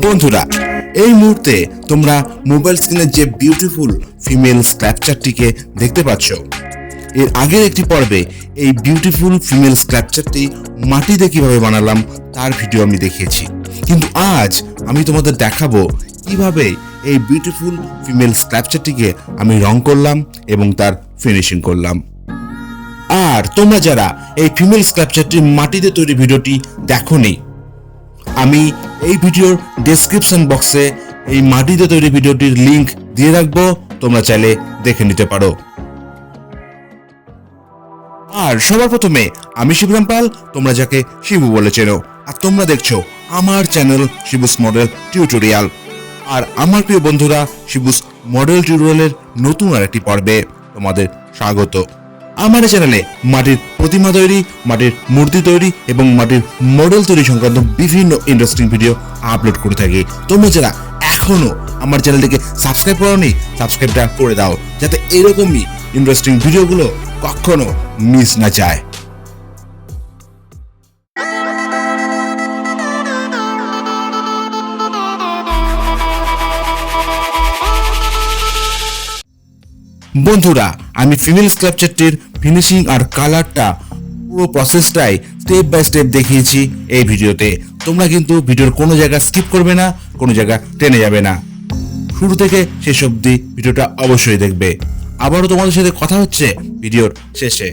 বন্ধুরা, এই মুহূর্তে তোমরা মোবাইল স্ক্রিনে যে বিউটিফুল ফিমেল স্ক্ল্যাপচারটিকে দেখতে পাচ্ছ, এর আগের একটি পর্বে এই বিউটিফুল ফিমেল স্ক্ল্যাপচারটি মাটিতে কিভাবে বানালাম তার ভিডিও আমি দেখিয়েছি। কিন্তু আজ আমি তোমাদের দেখাবো কিভাবে এই বিউটিফুল ফিমেল স্ক্ল্যাপচারটিকে আমি রং করলাম এবং তার ফিনিশিং করলাম। আর তোমরা যারা এই ফিমেল স্ক্ল্যাপচারটির মাটিতে তৈরি ভিডিওটি দেখোনি, আমি এই ভিডিওর ডেসক্রিপশন বক্সে এই মাটিতে তৈরি ভিডিওটির লিংক দিয়ে রাখবো, তোমরা চাইলে দেখে নিতে পারো। আর সবার প্রথমে আমি শিবরাম পাল, তোমরা যাকে শিবু বলে চেনো, আর তোমরা দেখছো আমার চ্যানেল শিবুস মডেল টিউটোরিয়াল। আর আমার প্রিয় বন্ধুরা, শিবুস মডেল টিউটোরিয়ালের নতুন আরেকটি পর্বে তোমাদের স্বাগত। আমার চ্যানেলে মাটির প্রতিমা তৈরি, মাটির মূর্তি তৈরি এবং মাটির মডেল তৈরি সংক্রান্ত বিভিন্ন ইন্টারেস্টিং ভিডিও আপলোড করে থাকি। তোমরা যারা এখনো আমার চ্যানেলটিকে সাবস্ক্রাইব করোনি, সাবস্ক্রাইবটা করে দাও, যাতে এরকমই ইন্টারেস্টিং ভিডিওগুলো কখনো মিস না যায়। বন্ধুরা, আমি ফিমেল স্ক্ল্যাপচারটির ফিনিশিং আর কালারটা পুরো প্রসেসটাই স্টেপ বাই স্টেপ দেখিয়েছি এই ভিডিওতে। তোমরা কিন্তু ভিডিওর কোনো জায়গা স্কিপ করবে না, কোনো জায়গা টেনে যাবে না, শুরু থেকে শেষ অবধি ভিডিওটা অবশ্যই দেখবে। আবারও তোমাদের সাথে কথা হচ্ছে ভিডিওর শেষে।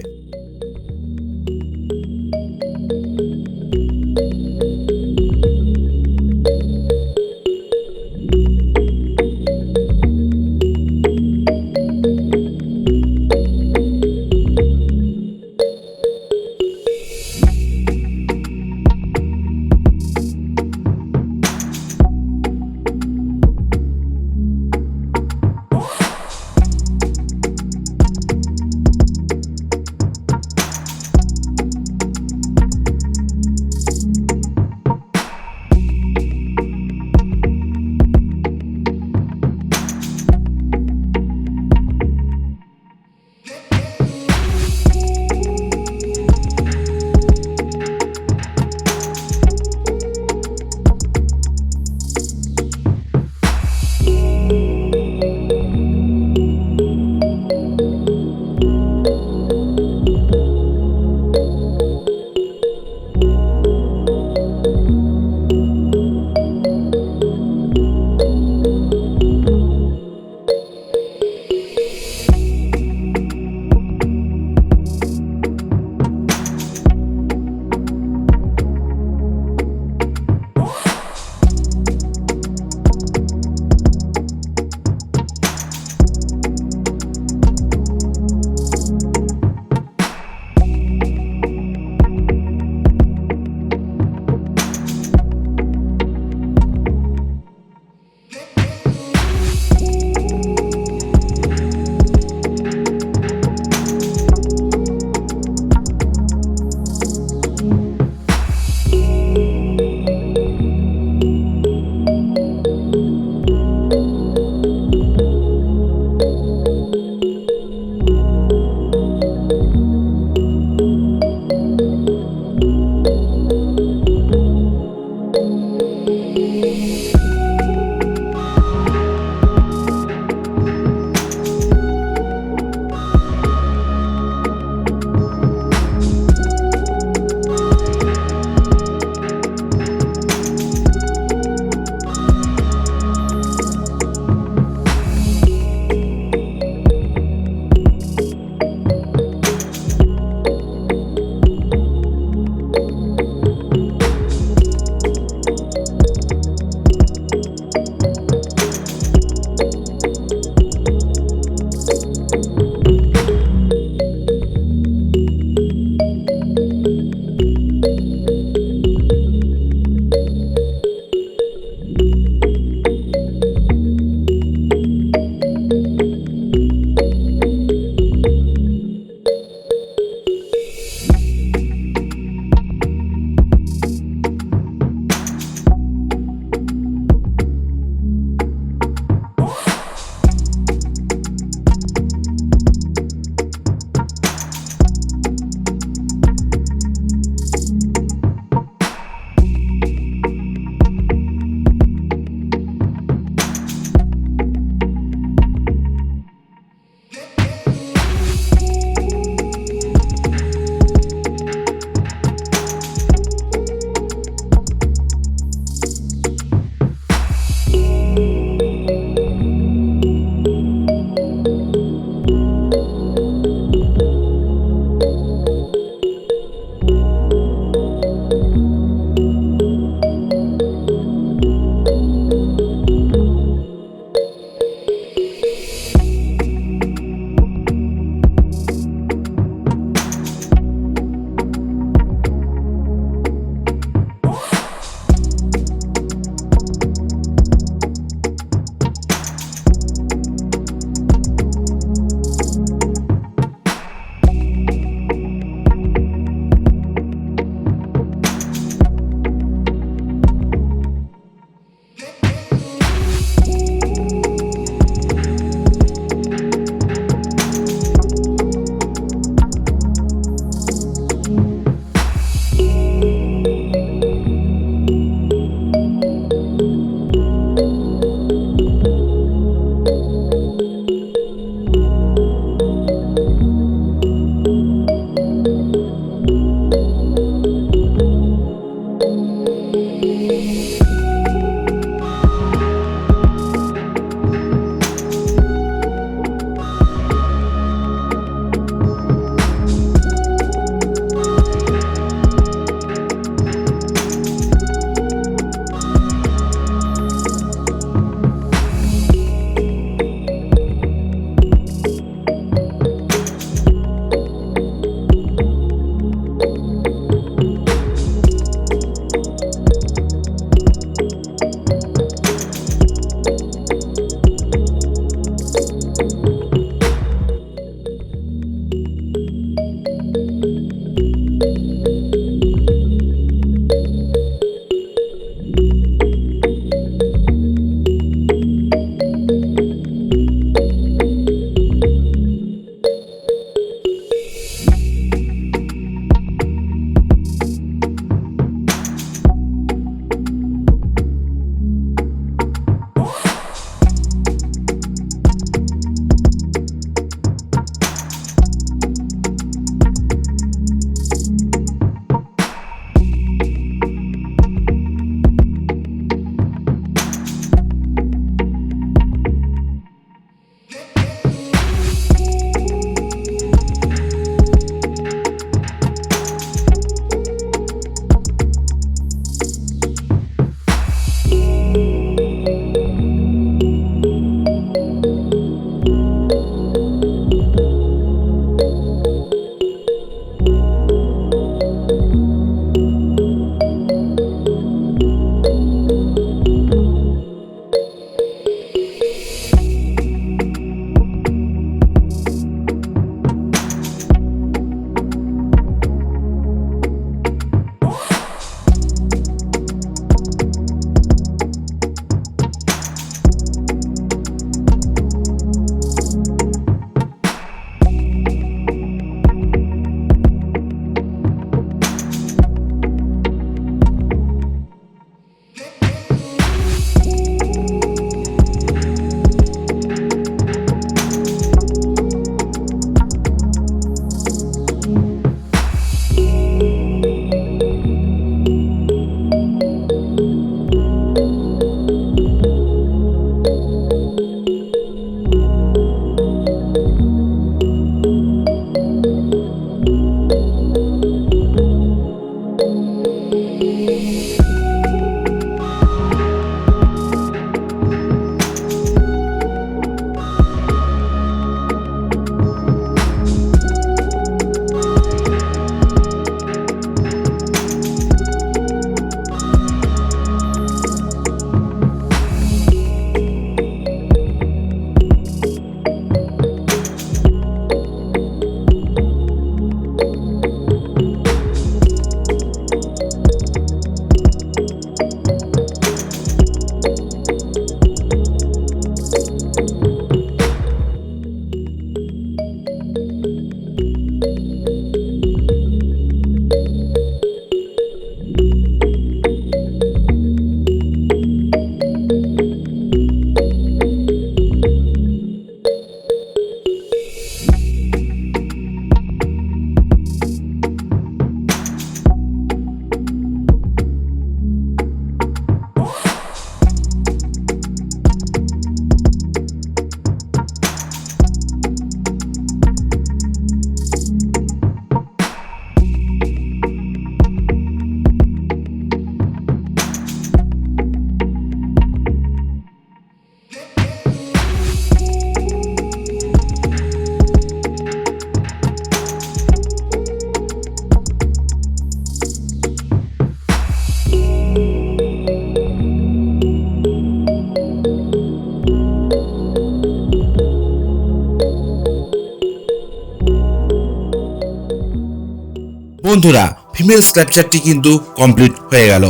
বন্ধুরা, ফিমেল স্ক্ল্যাপচারটি কিন্তু কমপ্লিট হয়ে গেল।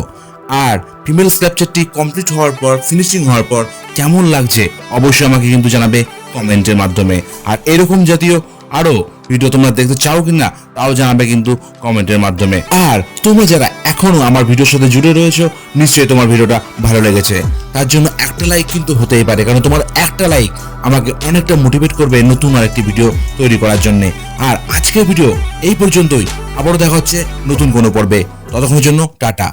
আর ফিমেল স্ক্ল্যাপচারটি কমপ্লিট হওয়ার পর, ফিনিশিং হওয়ার পর কেমন লাগছে অবশ্যই আমাকে কিন্তু জানাবে কমেন্টের মাধ্যমে। আর এরকম জাতীয় আরো ভিডিও তোমরা দেখতে চাও কিনা তাও জানাবে কিন্তু কমেন্টের মাধ্যমে। আর তোমরা যারা এখনো আমার ভিডিওর সাথে জুড়ে রয়েছো, নিশ্চয়ই তোমার ভিডিওটা ভালো লেগেছে। তার জন্য একটা লাইক কিন্তু হতেই পারে, কারণ তোমার একটা লাইক আমাকে অনেকটা মোটিভেট করবে নতুন আরেকটি ভিডিও তৈরি করার জন্য। আর আজকের ভিডিও এই পর্যন্তই, আবারও দেখা হচ্ছে নতুন কোনো পর্বে। ততক্ষণের জন্য টাটা।